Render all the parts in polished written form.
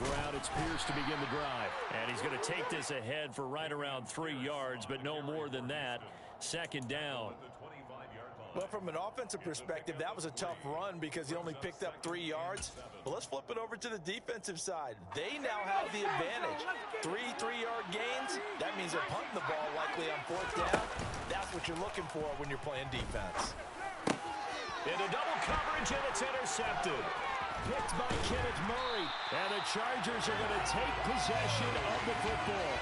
ground. It's Pierce to begin the drive. And he's going to take this ahead for right around 3 yards, but no more than that. Second down. Well, from an offensive perspective, that was a tough run because he only picked up 3 yards. But let's flip it over to the defensive side. They now have the advantage. 3-3-yard gains, that means they're punting the ball likely on 4th down. That's what you're looking for when you're playing defense. Into double coverage, and it's intercepted. Picked by Kenneth Murray. And the Chargers are going to take possession of the football.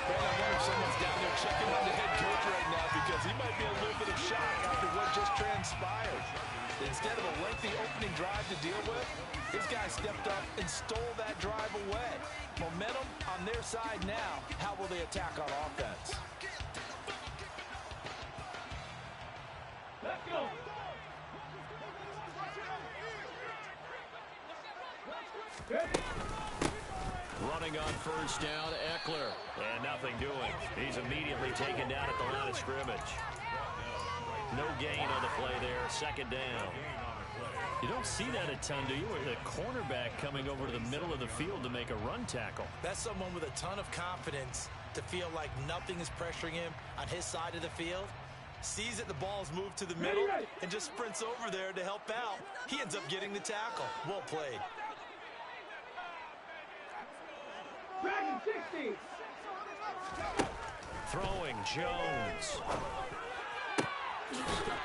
Man, I wonder if someone's down there checking on the head coach right now because he might be a little bit of shock after what just transpired. Instead of a lengthy opening drive to deal with, this guy stepped up and stole that drive away. Momentum on their side now. How will they attack on offense? Let's go. Running on first down, Eckler. And nothing doing. He's immediately taken down at the line of scrimmage. No gain on the play there. Second down. You don't see that a ton, do you? Or the cornerback coming over to the middle of the field to make a run tackle. That's someone with a ton of confidence to feel like nothing is pressuring him on his side of the field. Sees that the ball's moved to the middle and just sprints over there to help out. He ends up getting the tackle. Well played. Throwing Jones.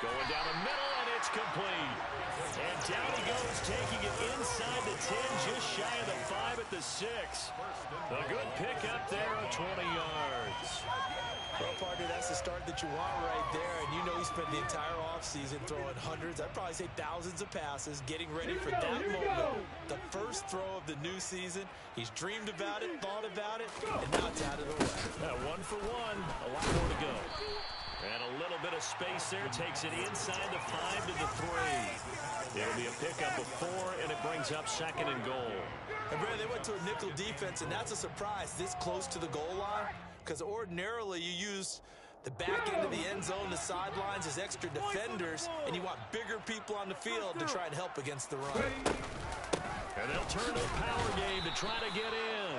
Going down the middle, and it's complete. And down he goes, taking it inside the 10, just shy of the 5 at the 6. A good pickup there of 20 yards. Well, partner, that's the start that you want right there. And you know he spent the entire offseason throwing hundreds, I'd probably say thousands of passes, getting ready for that moment. The first throw of the new season. He's dreamed about it, thought about it, and now it's out of the way. 1 for 1, a lot more to go. And a little bit of space there, takes it inside the 5 to the 3. It'll be a pickup of 4, and it brings up 2nd and goal. And Brad, they went to a nickel defense, and that's a surprise this close to the goal line, because ordinarily you use the back end of the end zone, the sidelines as extra defenders, and you want bigger people on the field to try and help against the run. And they'll turn to a power game to try to get in.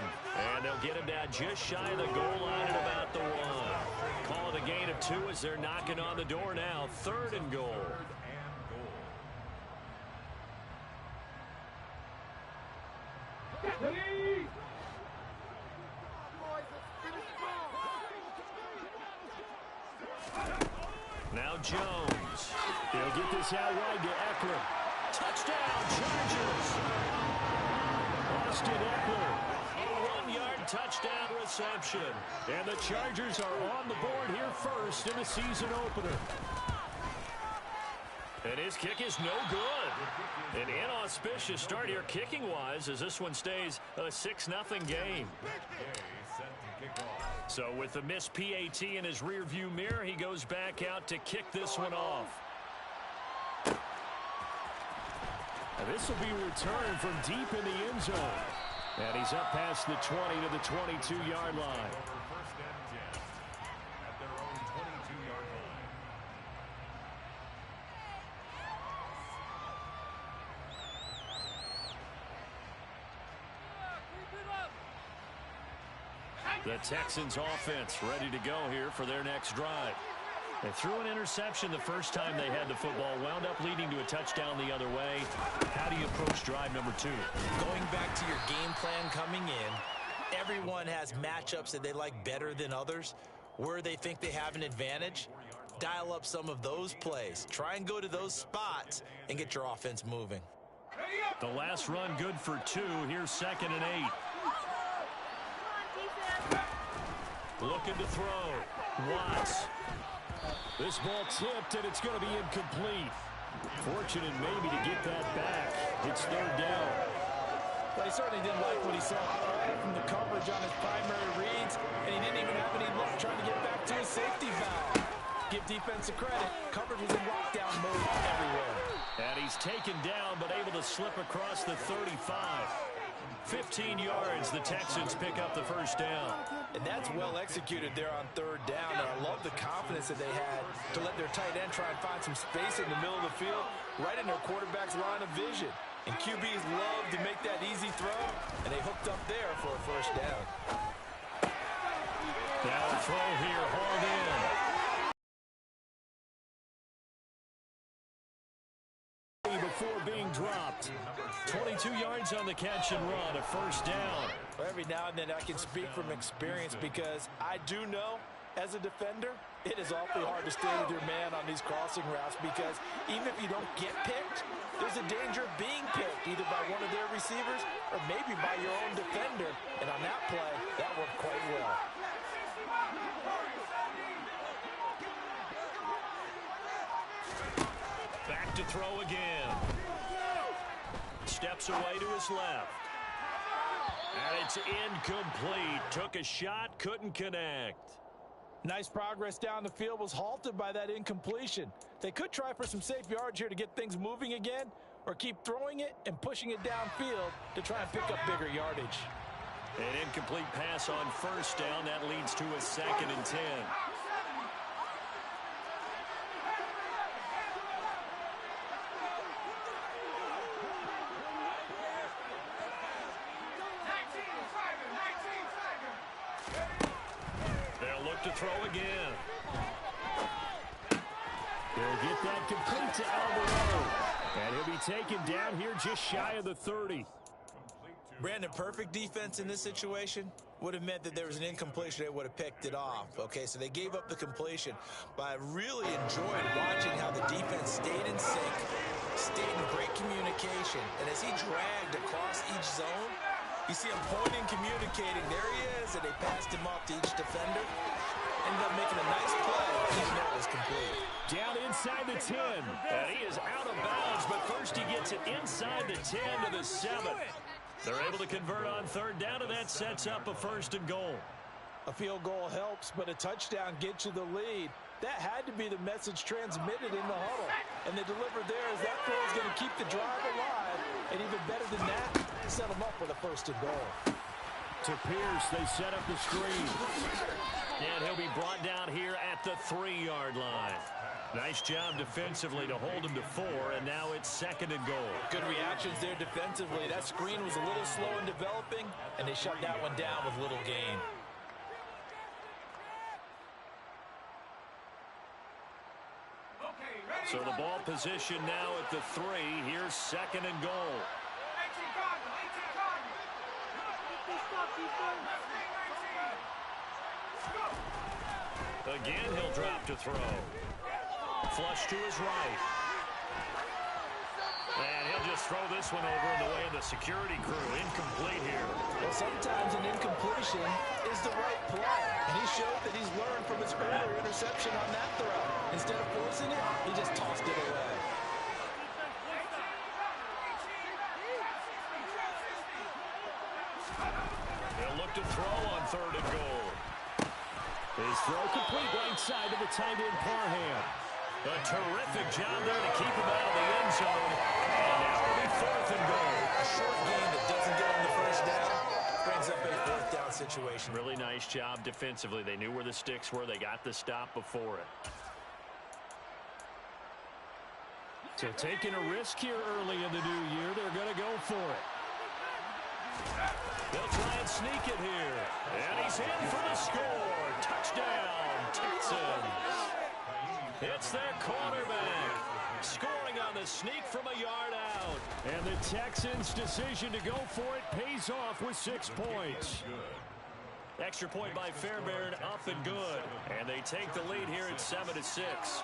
And they'll get him down just shy of the goal line at about the 1. Call it a gain of 2 as they're knocking on the door now. 3rd and goal. Now Jones. He'll get this out wide to Eckler. Touchdown, Chargers. Austin Eckler. A 1-yard touchdown reception. And the Chargers are on the board here first in the season opener. And his kick is no good. An inauspicious start here kicking-wise as this one stays a 6-0 game. So with the missed PAT in his rearview mirror, he goes back out to kick this one off. And this will be returned from deep in the end zone. And he's up past the 20 to the 22-yard line. The Texans offense ready to go here for their next drive. They threw an interception the first time they had the football, wound up leading to a touchdown the other way. How do you approach drive number 2? Going back to your game plan coming in, everyone has matchups that they like better than others. Where they think they have an advantage, dial up some of those plays. Try and go to those spots and get your offense moving. The last run good for 2. Here's 2nd and 8. Looking to throw. Watts. This ball tipped, and it's going to be incomplete. Fortunate maybe to get that back. It's 3rd down. Well, he certainly didn't like what he saw from the coverage on his primary reads, and he didn't even have any luck trying to get back to his safety valve. Give defensive credit. Coverage was in lockdown mode everywhere. And he's taken down, but able to slip across the 35. 15 yards, the Texans pick up the first down. And that's well executed there on 3rd down. And I love the confidence that they had to let their tight end try and find some space in the middle of the field, right in their quarterback's line of vision. And QBs love to make that easy throw, and they hooked up there for a first down. Now a throw here, hauled in. Before being dropped. 22 yards on the catch and run, a first down. Well, every now and then I can speak from experience because I do know, as a defender, it is awfully hard to stay with your man on these crossing routes because even if you don't get picked, there's a danger of being picked either by one of their receivers or maybe by your own defender. And on that play, that worked quite well. Back to throw again. Steps away to his left. And it's incomplete. Took a shot, couldn't connect. Nice progress down the field, was halted by that incompletion. They could try for some safe yards here to get things moving again, or keep throwing it and pushing it downfield to try and pick up bigger yardage. An incomplete pass on first down. That leads to a 2nd and 10. To throw again. He'll get that complete to Alvarado. And he'll be taken down here just shy of the 30. Brandon, perfect defense in this situation would have meant that there was an incompletion. They would have picked it off. Okay, so they gave up the completion. But I really enjoyed watching how the defense stayed in sync, stayed in great communication. And as he dragged across each zone, you see him pointing, communicating. There he is, and they passed him off to each defender. Ended up making a nice play, even though it was complete. Down inside the 10. And he is out of bounds, but first he gets it inside the 10 to the 7. They're able to convert on third down, and that sets up a 1st and goal. A field goal helps, but a touchdown gets you the lead. That had to be the message transmitted in the huddle. And they delivered there as that throw is going to keep the drive alive. And even better than that, set them up with a 1st and goal. To Pierce, they set up the screen. And he'll be brought down here at the 3-yard line. Nice job defensively to hold him to 4, and now it's 2nd and goal. Good reactions there defensively. That screen was a little slow in developing, and they shut that one down with little gain. So the ball position now at the 3. Here's 2nd and goal. Again, he'll drop to throw. Flush to his right. And he'll just throw this one over in the way of the security crew. Incomplete here. Well, sometimes an incompletion is the right play. And he showed that he's learned from his earlier interception on that throw. Instead of forcing it, he just tossed it away. They'll look to throw on 3rd and goal. His throw complete right side to the tight end Parham. A terrific job there to keep him out of the end zone. And now it'll be 4th and goal. A short gain that doesn't get him the first down brings up a 4th down situation. Really nice job defensively. They knew where the sticks were. They got the stop before it. So taking a risk here early in the new year, they're going to go for it. They'll try and sneak it here. And he's in for the score. Touchdown, Texans. It's their quarterback. Scoring on the sneak from a yard out. And the Texans' decision to go for it pays off with 6 points. Extra point by Fairbairn, up and good. And they take the lead here at 7-6.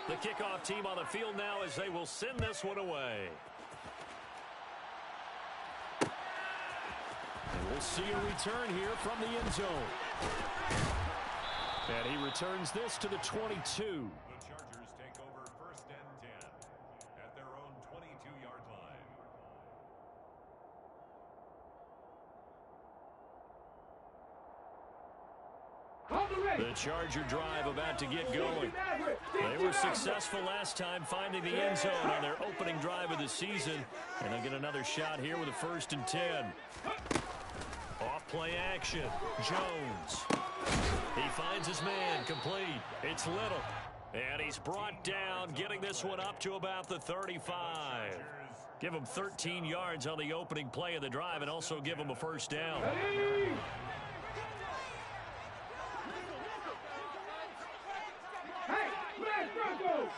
The kickoff team on the field now as they will send this one away. And we'll see a return here from the end zone. And he returns this to the 22. The Chargers take over 1st and 10 at their own 22-yard line. The Charger drive about to get going. They were successful last time finding the end zone on their opening drive of the season. And they'll get another shot here with a 1st and 10. Off play action. Jones. He finds his man complete. It's Little. And he's brought down, getting this one up to about the 35. Give them 13 yards on the opening play of the drive and also give them a first down. Ready? Hey, smash Broncos!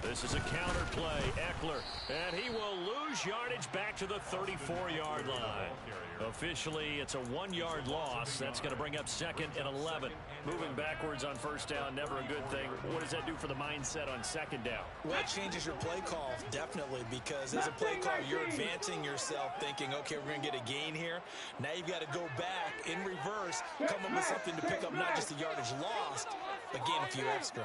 This is a counter play. Eckler, and he will lose yardage back to the 34-yard line. Officially, it's a 1-yard loss. That's going to bring up 2nd and 11. Moving backwards on first down, never a good thing. What does that do for the mindset on 2nd down? Well, it changes your play call, definitely, because as a play call, you're advancing yourself thinking, okay, we're going to get a gain here. Now you've got to go back in reverse, come up with something to pick up not just the yardage lost, but gain a few extra.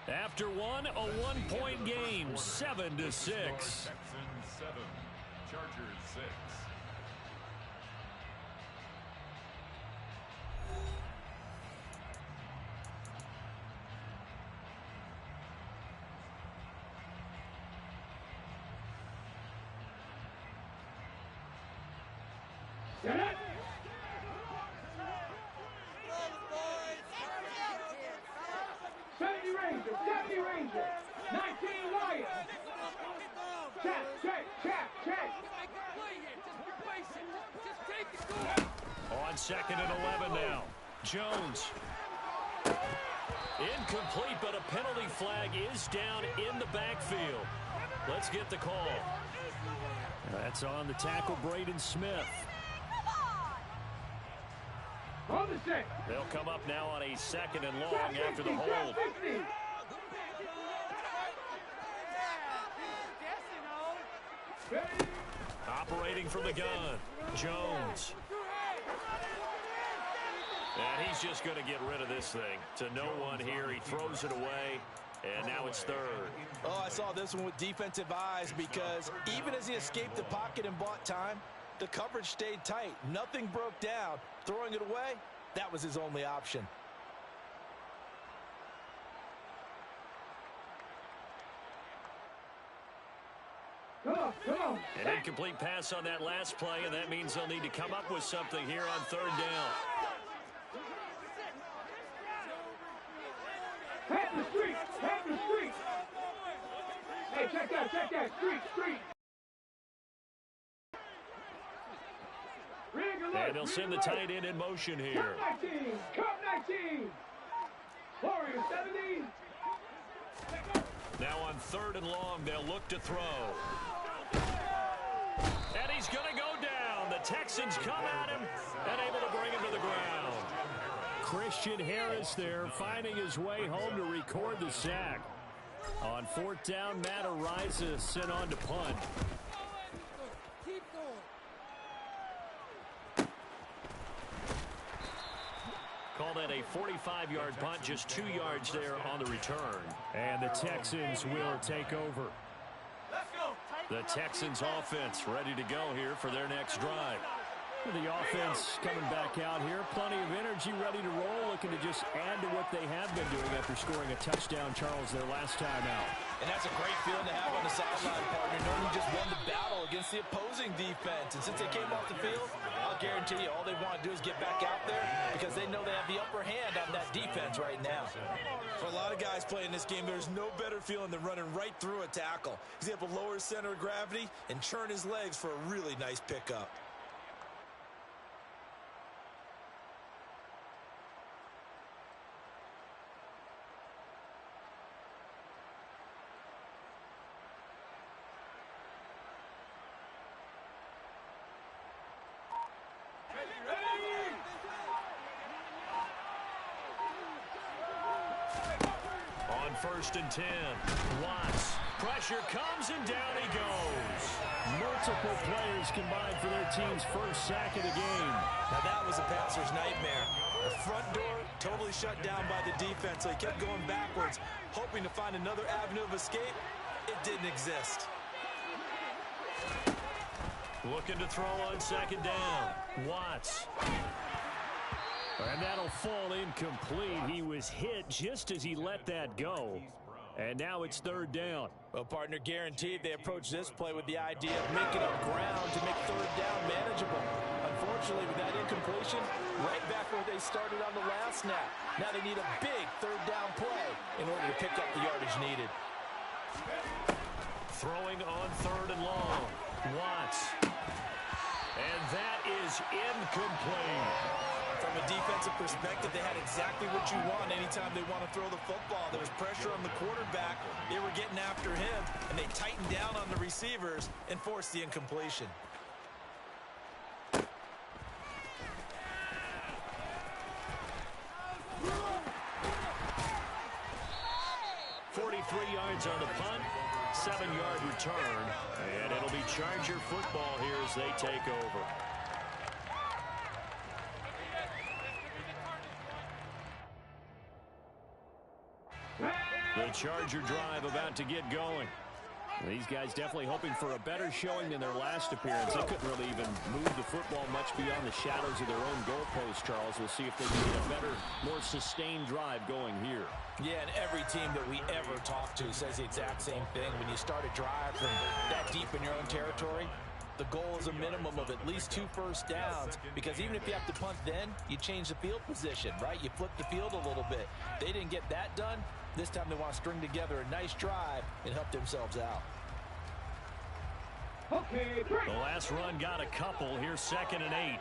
After one, a 1-point game, 7-6. Texans 7, Chargers 6. Get it! Rangers, 70 Rangers, 19 Lions. Check. On 2nd and 11 now. Jones. Incomplete, but a penalty flag is down in the backfield. Let's get the call. That's on the tackle, Braden Smith. On the 6. They'll come up now on a 2nd and long after the hold. Operating from the gun, Jones. And he's just going to get rid of this thing. To no one here, he throws it away, and now it's 3rd. Oh, I saw this one with defensive eyes because even as he escaped the pocket and bought time, the coverage stayed tight. Nothing broke down. Throwing it away, that was his only option. Come on. An incomplete pass on that last play, and that means they'll need to come up with something here on 3rd down. Have the street. Hey, check that. Street. And they'll send the tight end in motion here. Cup 19. Warriors 70. Now on 3rd and long, they'll look to throw. And he's going to go down. The Texans come at him and able to bring him to the ground. Christian Harris there finding his way home to record the sack. On 4th down, Matt Ariza sent on to punt. Call that a 45-yard punt, just 2 yards there on the return. And the Texans will take over. The Texans offense ready to go here for their next drive. The offense coming back out here. Plenty of energy, ready to roll, looking to just add to what they have been doing after scoring a touchdown, Charles, their last time out. And that's a great feeling to have on the sideline, partner, knowing you just won the battle against the opposing defense. And since they came off the field, I'll guarantee you all they want to do is get back out there because they know they have the upper hand on that defense right now. For a lot of guys playing this game, there's no better feeling than running right through a tackle. He's able to lower his center of gravity and churn his legs for a really nice pickup. On 1st and 10, Watts. Pressure comes and down he goes. Multiple players combined for their team's first sack of the game. Now that was a passer's nightmare. The front door totally shut down by the defense, so he kept going backwards, hoping to find another avenue of escape. It didn't exist. Looking to throw on 2nd down. Watts. And that'll fall incomplete. He was hit just as he let that go. And now it's 3rd down. Well, partner, guaranteed they approach this play with the idea of making up ground to make 3rd down manageable. Unfortunately, Unfortunately, with that incompletion, right back where they started on the last snap. Now they need a big third down play in order to pick up the yardage needed. Throwing on 3rd and long. Watts. And that is incomplete. From a defensive perspective, they had exactly what you want anytime they want to throw the football. There was pressure on the quarterback. They were getting after him, and they tightened down on the receivers and forced the incompletion. 43 yards on the punt, 7-yard return, and it'll be Charger football here as they take over. The Charger drive about to get going. These guys definitely hoping for a better showing than their last appearance. They couldn't really even move the football much beyond the shadows of their own goalpost, Charles. We'll see if they can get a better, more sustained drive going here. Yeah, and every team that we ever talk to says the exact same thing. When you start a drive from that deep in your own territory, the goal is a minimum of at least 2 first downs, because even if you have to punt then, you change the field position, right? You flip the field a little bit. They didn't get that done. This time they want to string together a nice drive and help themselves out. Okay, break. The last run got a couple. Here's 2nd and 8.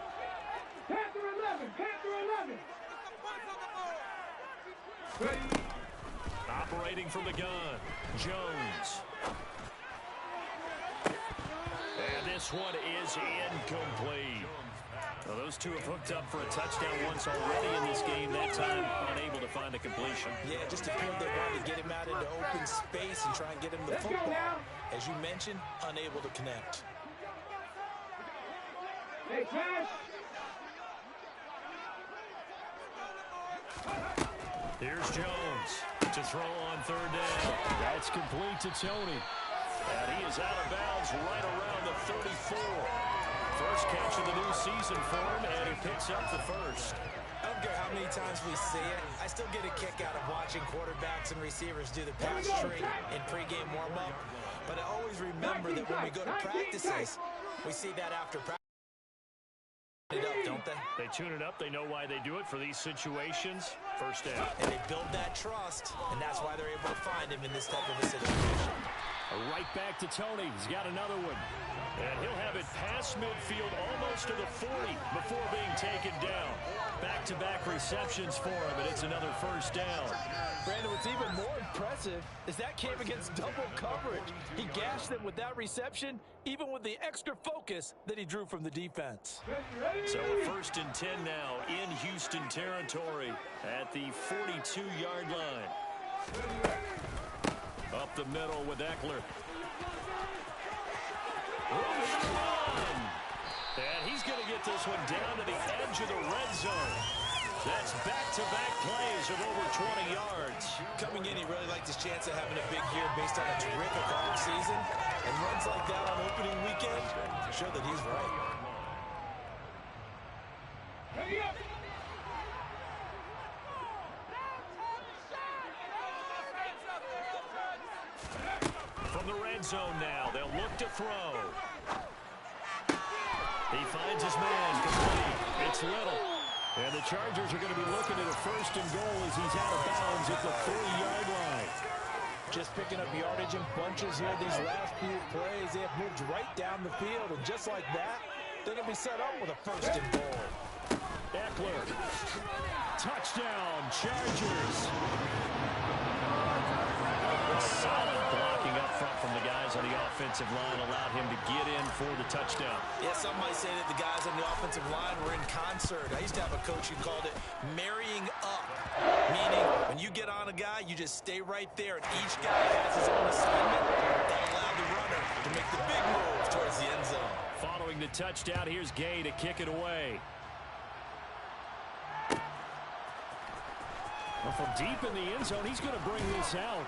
Panther 11, Panther 11. Ready. Operating from the gun, Jones. And this one is incomplete. Well, those two have hooked up for a touchdown once already in this game. That time, unable to find a completion. Yeah, just appeared they wanted to get him out into open space and try and get him the football. As you mentioned, unable to connect. Hey, Cash. Here's Jones to throw on 3rd down. That's complete to Tony. And he is out of bounds right around the 34. First catch of the new season for him, and he picks up the first. I don't care how many times we see it. I still get a kick out of watching quarterbacks and receivers do the pass tree in pregame warm-up. But I always remember that when we go to practices, we see that after practice. It up, don't they? They tune it up. They know why they do it for these situations. First down. And they build that trust, and that's why they're able to find him in this type of a situation. Right back to Tony. He's got another one. And he'll have it past midfield almost to the 40 before being taken down. Back-to-back receptions for him, and it's another first down. Brandon, what's even more impressive is that came against double coverage. He gashed them with that reception, even with the extra focus that he drew from the defense. So a 1st and 10 now in Houston territory at the 42-yard line. Up the middle with Eckler. And he's going to get this one down to the edge of the red zone. That's back-to-back plays of over 20 yards. Coming in, he really liked his chance of having a big year based on a terrific offseason. And runs like that on opening weekend show that he's right. From the red zone now, they'll look to throw. He finds his man complete. It's Little. And the Chargers are going to be looking at a 1st and goal as he's out of bounds at the 3-yard line. Just picking up yardage in bunches here these last few plays. They have moved right down the field, and just like that, they're going to be set up with a 1st and goal. Eckler. Touchdown, Chargers. Solid blocking up front from the guys on the offensive line allowed him to get in for the touchdown. Yeah, some might say that the guys on the offensive line were in concert. I used to have a coach who called it marrying up, meaning when you get on a guy, you just stay right there, and each guy has his own assignment that allowed the runner to make the big move towards the end zone. Following the touchdown, here's Gay to kick it away. Well, from deep in the end zone, he's going to bring this out.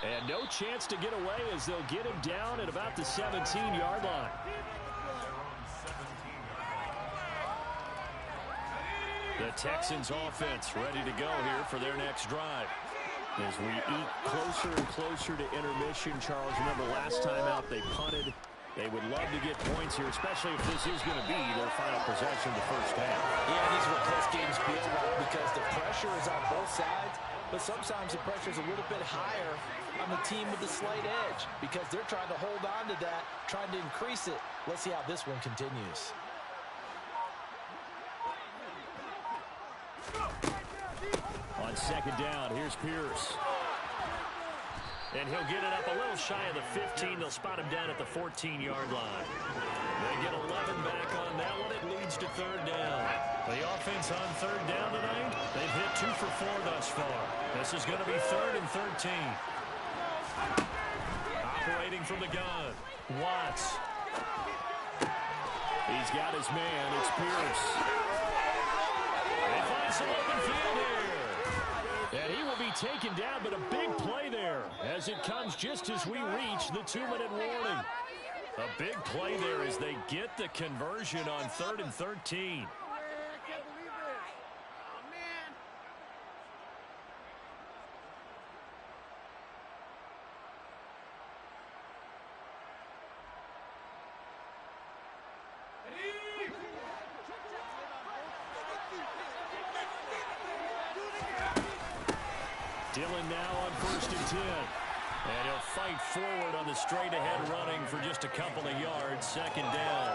And no chance to get away as they'll get him down at about the 17-yard line. The Texans offense ready to go here for their next drive. As we eat closer and closer to intermission, Charles, remember last time out they punted They would love to get points here, especially if this is going to be their final possession of the first half. Yeah, these are what close games feel like because the pressure is on both sides, but sometimes the pressure is a little bit higher on the team with the slight edge because they're trying to hold on to that, trying to increase it. Let's see how this one continues. On second down, here's Pierce. And he'll get it up a little shy of the 15. They'll spot him down at the 14-yard line. They get 11 back on that one. It leads to third down. The offense on third down tonight, they've hit 2 for 4 thus far. This is going to be 3rd and 13. Operating from the gun, Watts. He's got his man. It's Pierce. They find some open field here. And he will be taken down, but a big play there as it comes just as we reach the 2-minute warning. A big play there as they get the conversion on 3rd and 13. Dillon now on 1st and 10. And he'll fight forward on the straight-ahead running for just a couple of yards. 2nd down.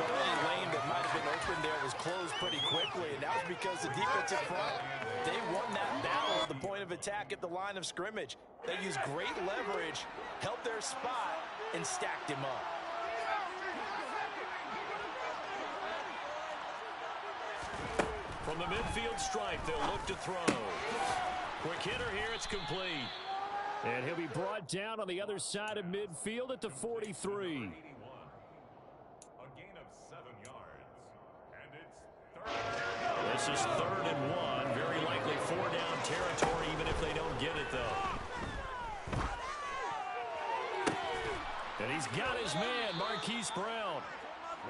Well, any lane that might have been open there was closed pretty quickly, and that was because the defensive front, they won that battle at the point of attack at the line of scrimmage. They used great leverage, held their spot, and stacked him up. From the midfield stripe, they'll look to throw. Quick hitter here, it's complete. And he'll be brought down on the other side of midfield at the 43. A gain of 7 yards. And it's 3rd. This is 3rd and 1. Very likely 4-down territory, even if they don't get it, though. And he's got his man, Marquise Brown.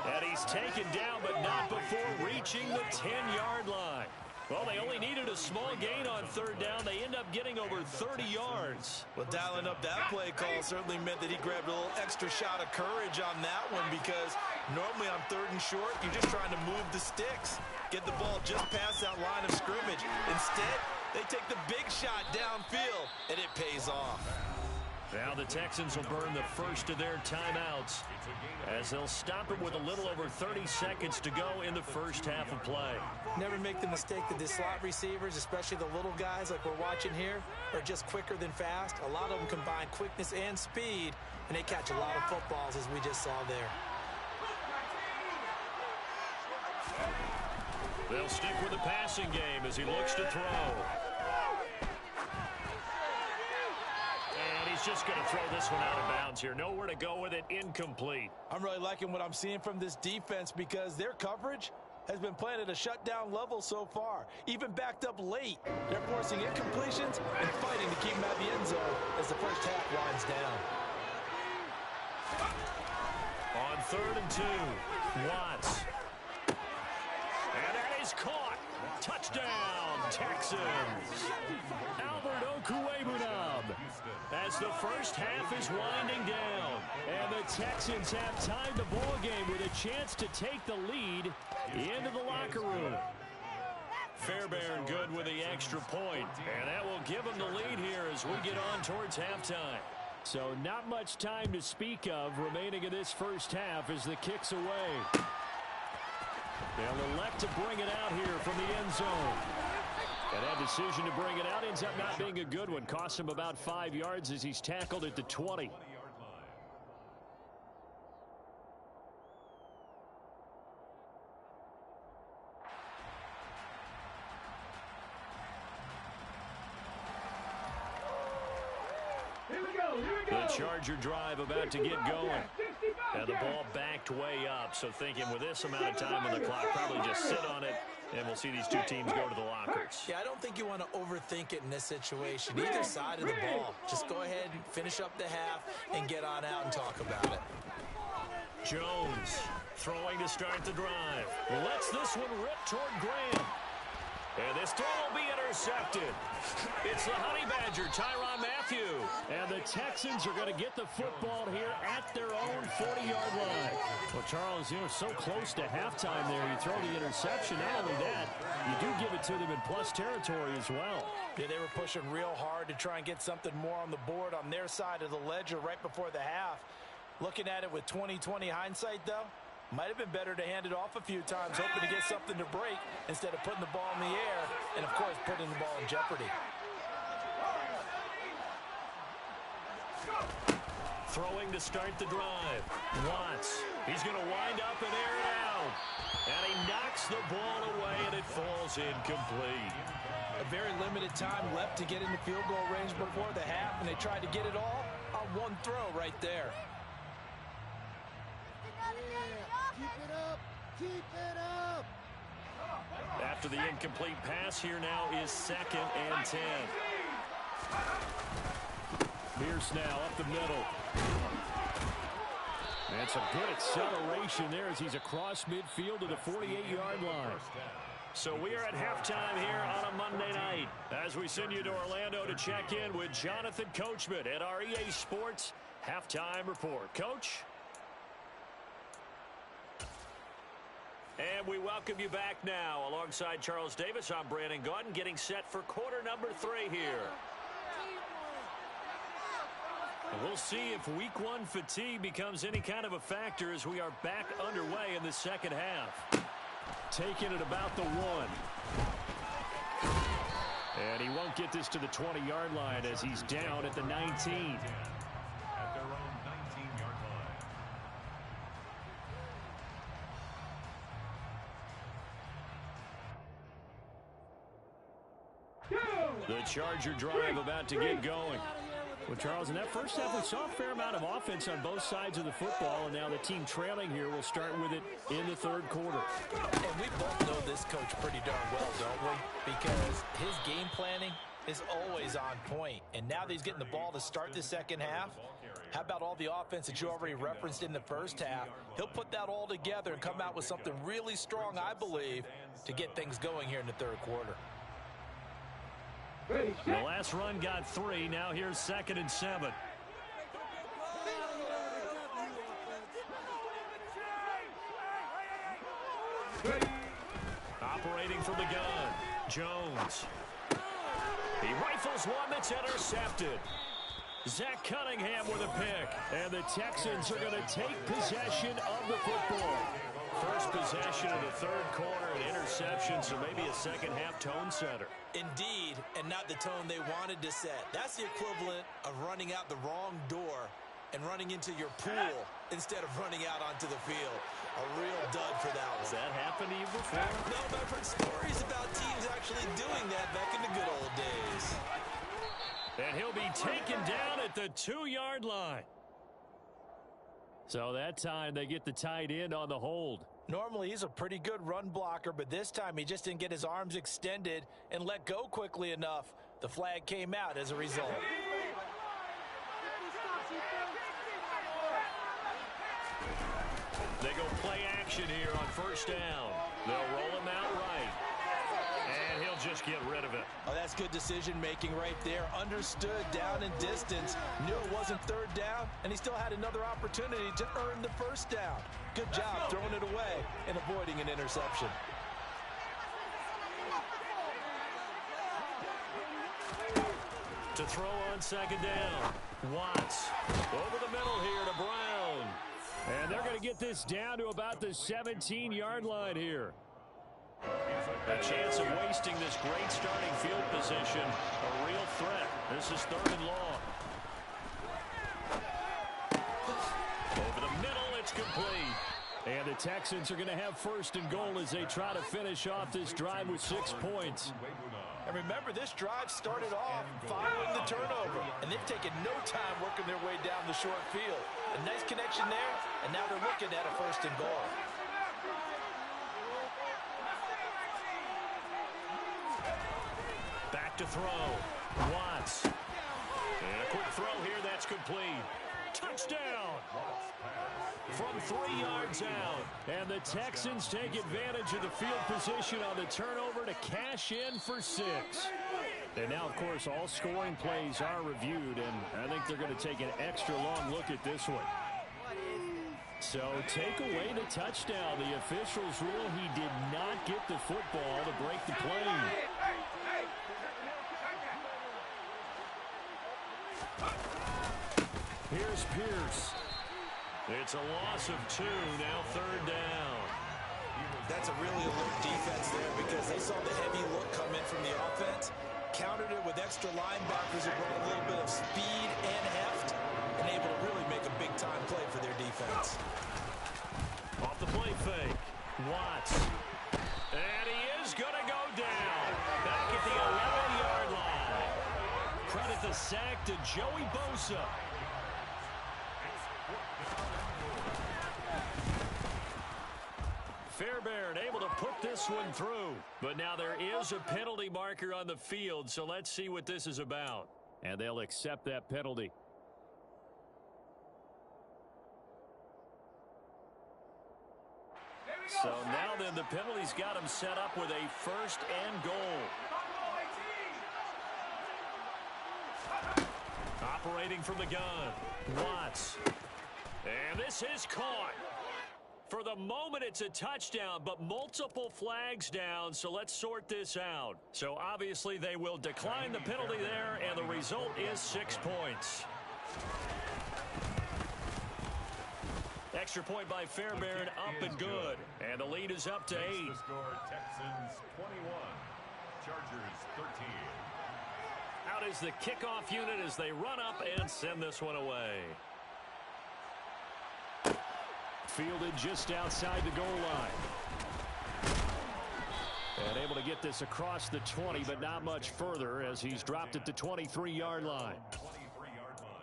And he's taken down, but not before reaching the 10-yard line. Well, they only needed a small gain on 3rd down. They end up getting over 30 yards. Well, dialing up that play call certainly meant that he grabbed a little extra shot of courage on that one because normally on 3rd and short, you're just trying to move the sticks, get the ball just past that line of scrimmage. Instead, they take the big shot downfield, and it pays off. Now the Texans will burn the first of their timeouts as they'll stop it with a little over 30 seconds to go in the first half of play. Never make the mistake that the slot receivers, especially the little guys like we're watching here, are just quicker than fast. A lot of them combine quickness and speed, and they catch a lot of footballs as we just saw there. They'll stick with the passing game as he looks to throw. Just going to throw this one out of bounds here. Nowhere to go with it. Incomplete. I'm really liking what I'm seeing from this defense because their coverage has been playing at a shutdown level so far. Even backed up late. They're forcing incompletions and fighting to keep them out of the end zone as the first half winds down. On 3rd and 2, Watts. And that is caught. Touchdown, Texans. Albert Okwuegbunam. As the first half is winding down. And the Texans have tied the ball game with a chance to take the lead into the locker room. Fairbairn good with the extra point. And that will give them the lead here as we get on towards halftime. So not much time to speak of remaining in this first half as the kick's away. They'll elect to bring it out here from the end zone. And that decision to bring it out ends up not being a good one. Costs him about 5 yards as he's tackled at the 20. The Charger drive about to get going. And the ball backed way up. So thinking with this amount of time on the clock, probably just sit on it. And we'll see these two teams go to the lockers. Yeah, I don't think you want to overthink it in this situation. Either side of the ball. Just go ahead and finish up the half and get on out and talk about it. Jones throwing to start the drive. Lets this one rip toward Graham. And this throw will be intercepted. It's the Honey Badger, Tyrann Mathieu. And the Texans are going to get the football here at their own 40-yard line. Well, Charles, so close to halftime there. You throw the interception. Not only that, you do give it to them in plus territory as well. Yeah, they were pushing real hard to try and get something more on the board on their side of the ledger right before the half. Looking at it with 20/20 hindsight, though, might have been better to hand it off a few times, hoping to get something to break instead of putting the ball in the air and, of course, putting the ball in jeopardy. Throwing to start the drive. Watts. He's going to wind up and air it out. And he knocks the ball away, and it falls incomplete. A very limited time left to get into field goal range before the half, and they tried to get it all on one throw right there. Keep it up! Keep it up! After the incomplete pass, here now is 2nd and 10. Pierce now up the middle. And some good acceleration there as he's across midfield to the 48-yard line. So we are at halftime here on a Monday night as we send you to Orlando to check in with Jonathan Coachman at our EA Sports Halftime Report. Coach? And we welcome you back now. Alongside Charles Davis, I'm Brandon Gaudin, getting set for quarter number 3 here. And we'll see if week 1 fatigue becomes any kind of a factor as we are back underway in the second half. Taking it about the 1. And he won't get this to the 20-yard line as he's down at the 19. At their own 19-yard line. The Charger drive about to get going. Well, Charles, in that first half, we saw a fair amount of offense on both sides of the football, and now the team trailing here will start with it in the third quarter. And we both know this coach pretty darn well, don't we? Because his game planning is always on point. And now that he's getting the ball to start the second half, how about all the offense that you already referenced in the first half? He'll put that all together and come out with something really strong, I believe, to get things going here in the third quarter. The last run got 3. Now here's 2nd and 7. Operating from the gun, Jones. He rifles one that's intercepted. Zach Cunningham with a pick. And the Texans are going to take possession of the football. First possession of the third quarter, an interception, so maybe a second half tone setter. Indeed, and not the tone they wanted to set. That's the equivalent of running out the wrong door and running into your pool instead of running out onto the field. A real dud for that one. Has that happened to you before? No, but I've heard stories about teams actually doing that back in the good old days. And he'll be taken down at the 2-yard line. So that time they get the tight end on the hold. Normally he's a pretty good run blocker, but this time he just didn't get his arms extended and let go quickly enough. The flag came out as a result. They go play action here on first down. They'll roll him out right. And he'll just get rid of it. Oh, that's good decision making right there. Understood down and distance. Knew it wasn't third down, and he still had another opportunity to earn the first down. Good job throwing it away and avoiding an interception. To throw on second down. Watts over the middle here to Brown. And they're going to get this down to about the 17-yard line here. A chance of wasting this great starting field position. A real threat. This is 3rd and long. Over the middle, it's complete. And the Texans are going to have 1st and goal as they try to finish off this drive with 6 points. And remember, this drive started off following the turnover. And they've taken no time working their way down the short field. A nice connection there, and now they're looking at a 1st and goal. Back to throw. Watts. And a quick throw here, that's complete. Touchdown! from 3 yards out. And the Texans take advantage of the field position on the turnover to cash in for 6. And now, of course, all scoring plays are reviewed, and I think they're going to take an extra long look at this one. So take away the touchdown. The officials rule he did not get the football to break the play. Here's Pierce. It's a loss of 2, now 3rd down. That's a really alert defense there because they saw the heavy look come in from the offense, countered it with extra linebackers who brought a little bit of speed and heft, and able to really make a big-time play for their defense. Off the play fake, Watts. And he is going to go down. Back at the 11-yard line. Credit the sack to Joey Bosa. Fairbairn able to put this one through. But now there is a penalty marker on the field, so let's see what this is about. And they'll accept that penalty. So now then the penalty's got him set up with a 1st and goal. Operating from the gun, Watts. And this is caught. For the moment, it's a touchdown, but multiple flags down, so let's sort this out. So obviously they will decline the penalty there, and the result is 6 points. Extra point by Fairbairn, up and good. And the lead is up to 8. The score, Texans 21, Chargers 13. Out is the kickoff unit as they run up and send this one away. Fielded just outside the goal line. And able to get this across the 20, but not much further as he's dropped it to 23-yard line. 23-yard line.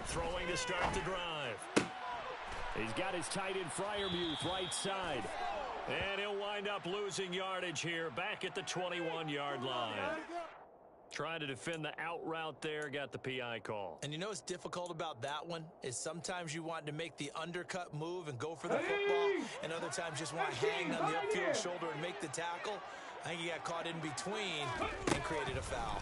Throwing to start the drive. He's got his tight end Freiermuth right side. And he'll wind up losing yardage here back at the 21-yard line. Trying to defend the out route there, got the PI call. And you know what's difficult about that one is sometimes you want to make the undercut move and go for the football, and other times just want to hang on the upfield shoulder and make the tackle. I think he got caught in between and created a foul.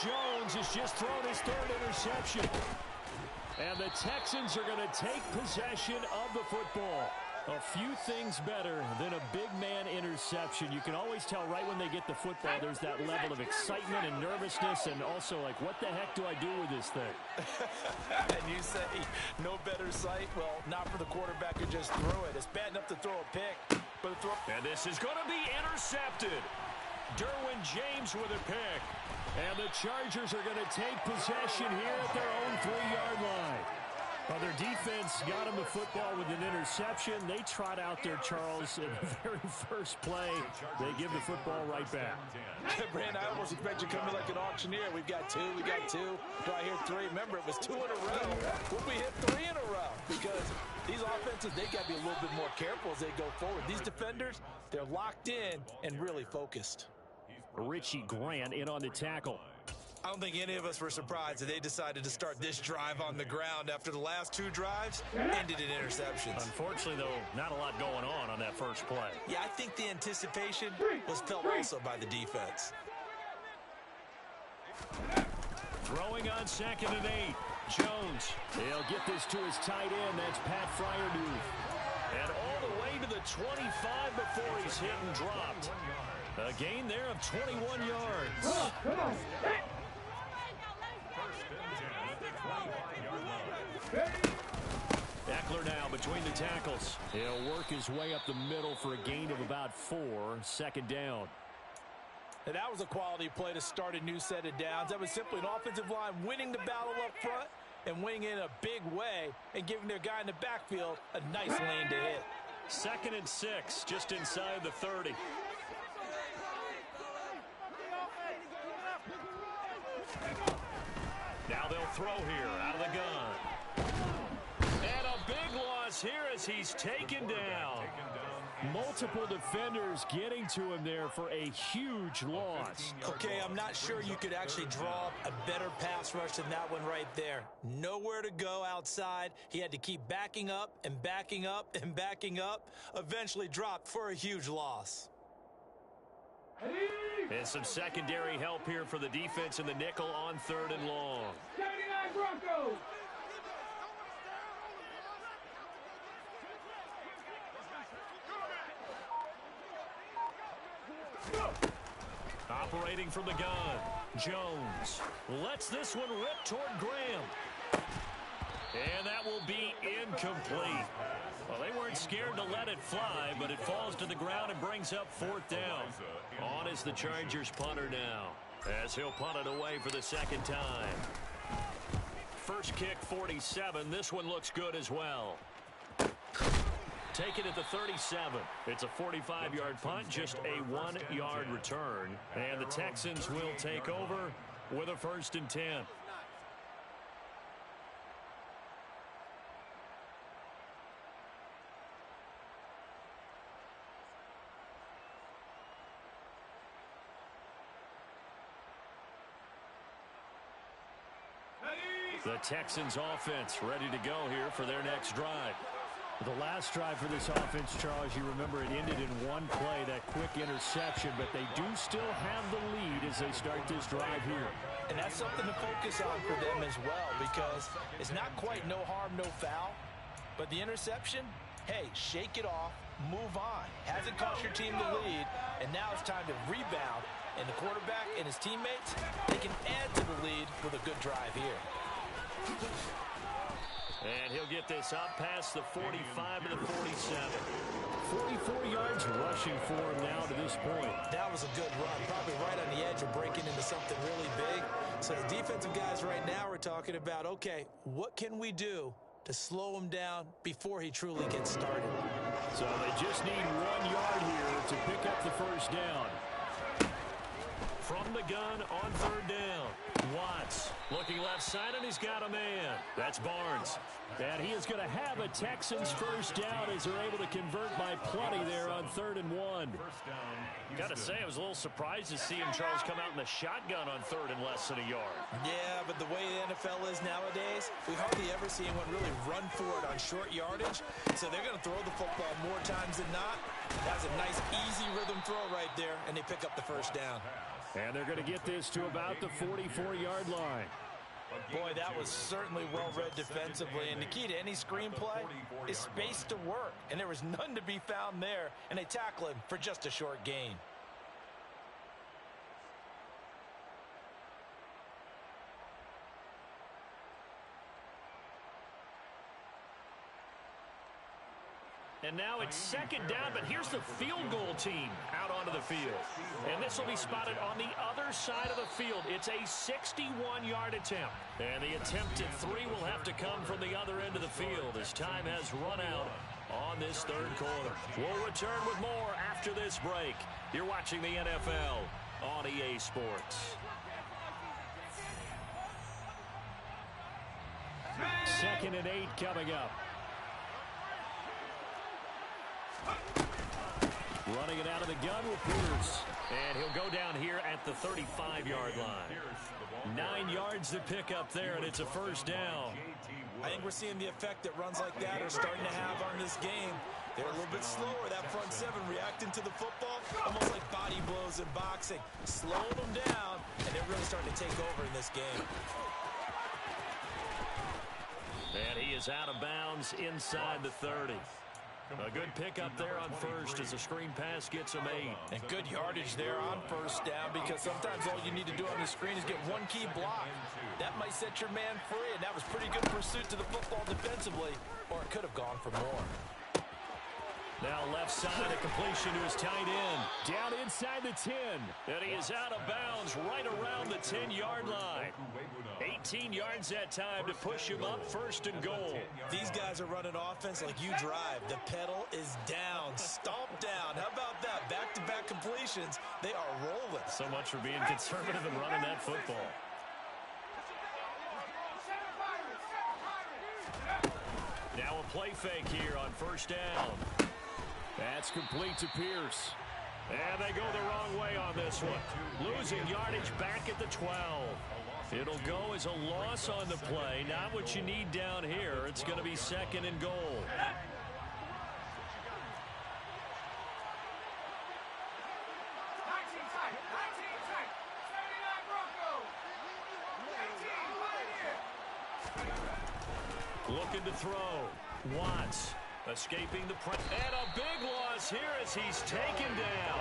Jones has just thrown his 3rd interception. And the Texans are going to take possession of the football. A few things better than a big man interception. You can always tell right when they get the football, there's that level of excitement and nervousness, and also like, what the heck do I do with this thing? And you say, no better sight? Well, not for the quarterback who just threw it. It's bad enough to throw a pick, but and this is going to be intercepted. Derwin James with a pick. And the Chargers are going to take possession here at their own 3-yard line. Well, their defense got them the football with an interception. They trot out there, Charles, in the very first play. They give the football right back. Brand, I almost expect you to come in like an auctioneer. We've got 2, we got 2. Do I hear 3? Remember, it was 2 in a row. Will we hit 3 in a row? Because these offenses, they got to be a little bit more careful as they go forward. These defenders, they're locked in and really focused. Richie Grant in on the tackle. I don't think any of us were surprised that they decided to start this drive on the ground after the last 2 drives ended in interceptions. Unfortunately, though, not a lot going on that first play. Yeah, I think the anticipation was felt also by the defense. Throwing on 2nd and 8. Jones. He'll get this to his tight end. That's Pat Freiermuth. And all the way to the 25 before he's hit and dropped. A gain there of 21 yards. Come on. Eckler now between the tackles. He'll work his way up the middle for a gain of about 4. 2nd down. And that was a quality play to start a new set of downs. That was simply an offensive line winning the battle up front and winning in a big way and giving their guy in the backfield a nice lane to hit. 2nd and 6, just inside the 30. Now they'll throw here out of the gun. And a big loss here as he's taken down. Multiple defenders getting to him there for a huge loss. Okay, I'm not sure you could actually draw up a better pass rush than that one right there. Nowhere to go outside. He had to keep backing up and backing up and backing up. Eventually dropped for a huge loss. And some secondary help here for the defense in the nickel on 3rd and long. 79 Broncos. Operating from the gun, Jones lets this one rip toward Graham. And that will be incomplete. Well, they weren't scared to let it fly, but it falls to the ground and brings up 4th down. On is the Chargers punter now, as he'll punt it away for the 2nd time. First kick, 47. This one looks good as well. Take it at the 37. It's a 45-yard punt, just a 1-yard return. And the Texans will take over with a 1st and 10. The Texans offense ready to go here for their next drive. The last drive for this offense, Charles, you remember it ended in one play, that quick interception, but they do still have the lead as they start this drive here. And that's something to focus on for them as well, because it's not quite no harm, no foul, but the interception, hey, shake it off, move on. Hasn't cost your team the lead, and now it's time to rebound. And the quarterback and his teammates, they can add to the lead with a good drive here. And he'll get this up past the 45 to the 47. 44 yards rushing for him now to this point. That was a good run, probably right on the edge of breaking into something really big. So the defensive guys right now are talking about, okay, what can we do to slow him down before he truly gets started? So they just need 1 yard here to pick up the 1st down. From the gun on 3rd down. Watts looking left side, and he's got a man. That's Barnes. And he is going to have a Texans 1st down as they're able to convert by plenty there on 3rd and 1. Got to say, I was a little surprised to see him, Charles, come out in the shotgun on 3rd and less than a yard. Yeah, but the way the NFL is nowadays, we hardly ever see anyone really run for it on short yardage. So they're going to throw the football more times than not. That's a nice, easy rhythm throw right there, and they pick up the 1st down. And they're going to get this to about the 44-yard line. Boy, that was certainly well-read defensively. And the key to any screenplay is space to work. And there was none to be found there. And they tackle him for just a short gain. And now it's 2nd down, but here's the field goal team out onto the field. And this will be spotted on the other side of the field. It's a 61-yard attempt. And the attempted 3 will have to come from the other end of the field as time has run out on this 3rd quarter. We'll return with more after this break. You're watching the NFL on EA Sports. 2nd and 8 coming up. Running it out of the gun with Pierce. And he'll go down here at the 35-yard line. 9 yards to pick up there, and it's a 1st down. I think we're seeing the effect that runs like that are starting to have on this game. They're a little bit slower, that front 7, reacting to the football, almost like body blows in boxing. Slowing them down, and they're really starting to take over in this game. And he is out of bounds inside the 30. A good pickup there on 1st as a screen pass gets him 8. And good yardage there on 1st down, because sometimes all you need to do on the screen is get one key block. That might set your man free, and that was pretty good pursuit to the football defensively, or it could have gone for more. Now left side, a completion to his tight end. Down inside the 10. And he is out of bounds right around the 10-yard line. 18 yards that time to push him up 1st and goal. These guys are running offense like you drive. The pedal is down, stomp down. How about that? Back-to-back completions. They are rolling. So much for being conservative and running that football. play fake here on first down. That's complete to Pierce. And they go the wrong way on this one. Losing yardage back at the 12. It'll go as a loss on the play. Not what you need down here. It's going to be second and goal. Looking to throw. Watts escaping the press. And a big loss here as he's taken down.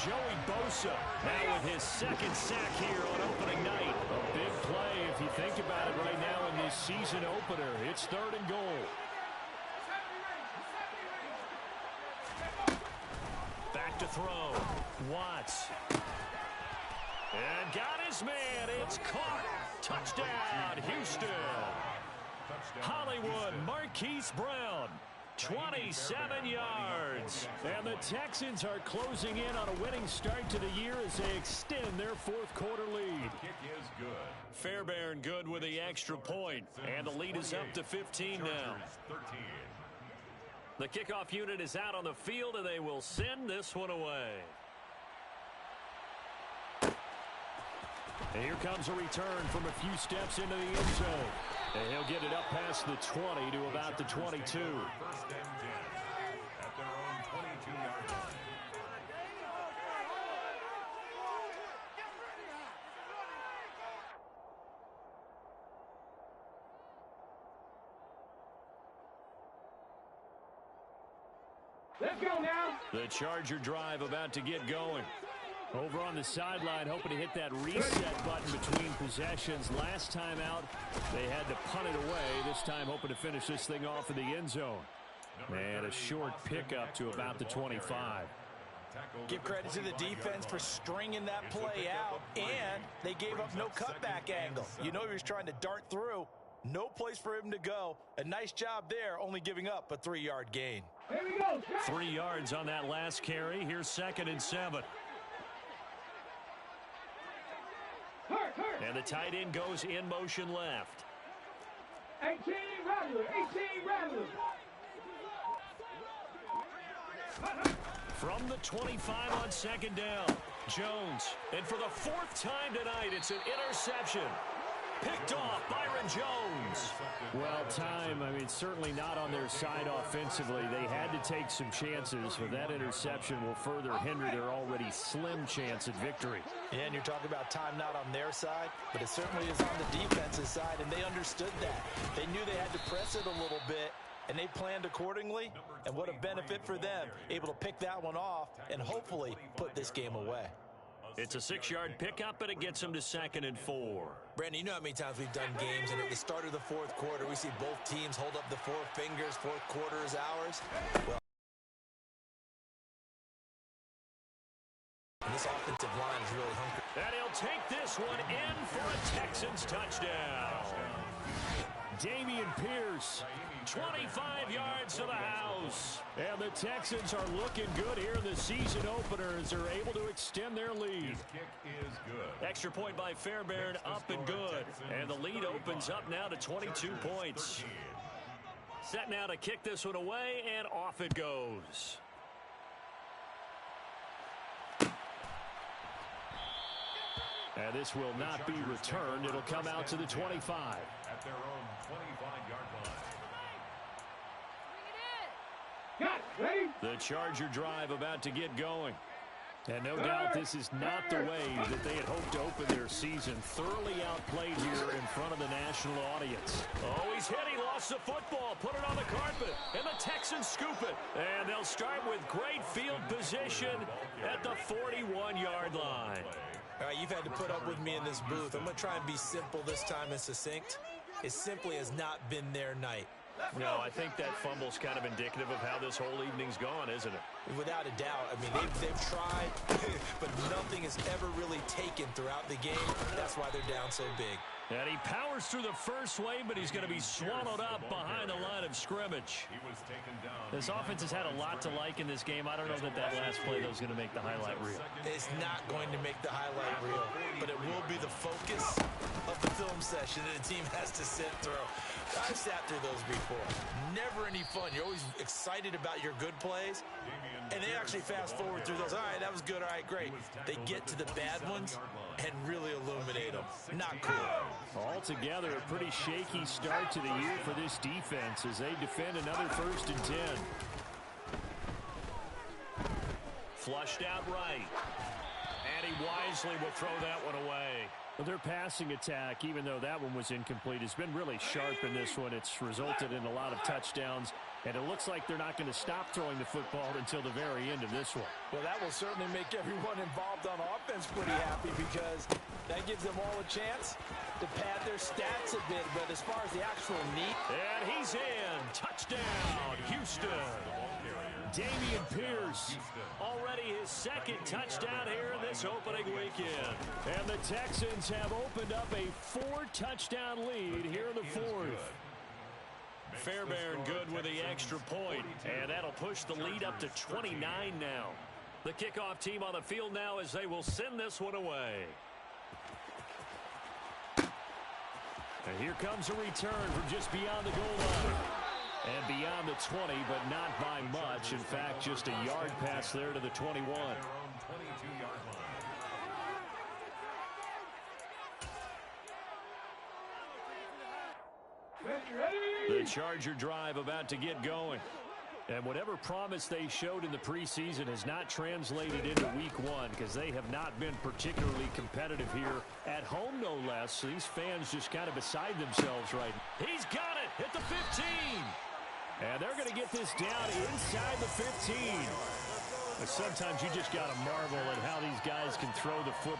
Joey Bosa now with his second sack here on opening night. A big play if you think about it right now in this season opener. It's third and goal. Back to throw. Watts. And got his man. It's caught. Touchdown, Houston. Hollywood Marquise Brown, 27 yards. And the Texans are closing in on a winning start to the year as they extend their fourth quarter lead. Kick is good. Fairbairn good with the extra point. And the lead is up to 15 now. 13. The kickoff unit is out on the field, and they will send this one away. And here comes a return from a few steps into the end zone. And he'll get it up past the 20 to about the 22. First and 10 at their own 22-yard line. Let's go now. The Charger drive about to get going. Over on the sideline, hoping to hit that reset button between possessions. Last time out, they had to punt it away. This time, hoping to finish this thing off in the end zone. And a short pickup to about the 25. Give credit to the defense for stringing that play out, and they gave up no cutback angle. You know he was trying to dart through. No place for him to go. A nice job there, only giving up a 3-yard gain. Here we go. 3 yards on that last carry. Here's 2nd and 7. And the tight end goes in motion left. 18 Rattler. 18 Rattler. From the 25 on 2nd down, Jones. And for the 4th time tonight, it's an interception. Picked off Byron Jones. Well, certainly not on their side offensively. They had to take some chances, but that interception will further hinder their already slim chance at victory. Yeah, and you're talking about time not on their side, but it certainly is on the defensive side, and they understood that. They knew they had to press it a little bit, and they planned accordingly, and what a benefit for them, able to pick that one off and hopefully put this game away. It's a 6-yard pickup, and it gets them to 2nd and 4. Brandon, you know how many times we've done games, and at the start of the fourth quarter, we see both teams hold up the 4 fingers, fourth quarter is ours. Well, this offensive line is really hungry. And he'll take this one in for a Texans touchdown. Damian Pierce, 25 yards to the house. And the Texans are looking good here in the season opener as they're able to extend their lead. His kick is good. Extra point by Fairbairn, up and good. And the lead opens up now to 22 points. Set now to kick this one away, and off it goes. And this will not be returned. It'll come out to the 25. At their own 25-yard line. Got it. Ready? The Charger drive about to get going. And no doubt this is not the way that they had hoped to open their season. Thoroughly outplayed here in front of the national audience. Oh, he's hit. He lost the football. Put it on the carpet. And the Texans scoop it. And they'll start with great field position at the 41-yard line. All right, you've had to put up with me in this booth. I'm going to try and be simple this time and succinct. It simply has not been their night. No, I think that fumble's kind of indicative of how this whole evening's gone, isn't it? Without a doubt. I mean, they've tried, but nothing has ever really taken throughout the game. That's why they're down so big. And he powers through the first wave, but he's going to be swallowed up behind the line of scrimmage. He was taken down. This offense has had a lot to like in this game. I don't know that last play, though, is going to make the highlight reel. It's not going to make the highlight reel, but it will be the focus of the film session that the team has to sit through. I've sat through those before. Never any fun. You're always excited about your good plays, and they actually fast forward through those. All right, that was good. All right, great. They get to the bad ones and really illuminate them. Not cool. Altogether, a pretty shaky start to the year for this defense as they defend another 1st and 10. Flushed out right. And he wisely will throw that one away. Well, their passing attack, even though that one was incomplete, has been really sharp in this one. It's resulted in a lot of touchdowns, and it looks like they're not going to stop throwing the football until the very end of this one. Well, that will certainly make everyone involved on offense pretty happy because that gives them all a chance to pad their stats a bit. But as far as the actual need... And he's in. Touchdown, Houston. Damian Pierce, already his 2nd touchdown here in this opening weekend. And the Texans have opened up a 4-touchdown lead here in the 4th. Fairbairn good with the extra point, and that'll push the lead up to 29 now. The kickoff team on the field now as they will send this one away. And here comes a return from just beyond the goal line. And beyond the 20, but not by much. In fact, just a yard pass there to the 21. The Charger drive about to get going. And whatever promise they showed in the preseason has not translated into week 1 because they have not been particularly competitive here at home, no less. So these fans just kind of beside themselves right now. He's got it at the 15. And they're going to get this down inside the 15. But sometimes you just got to marvel at how these guys can throw the football.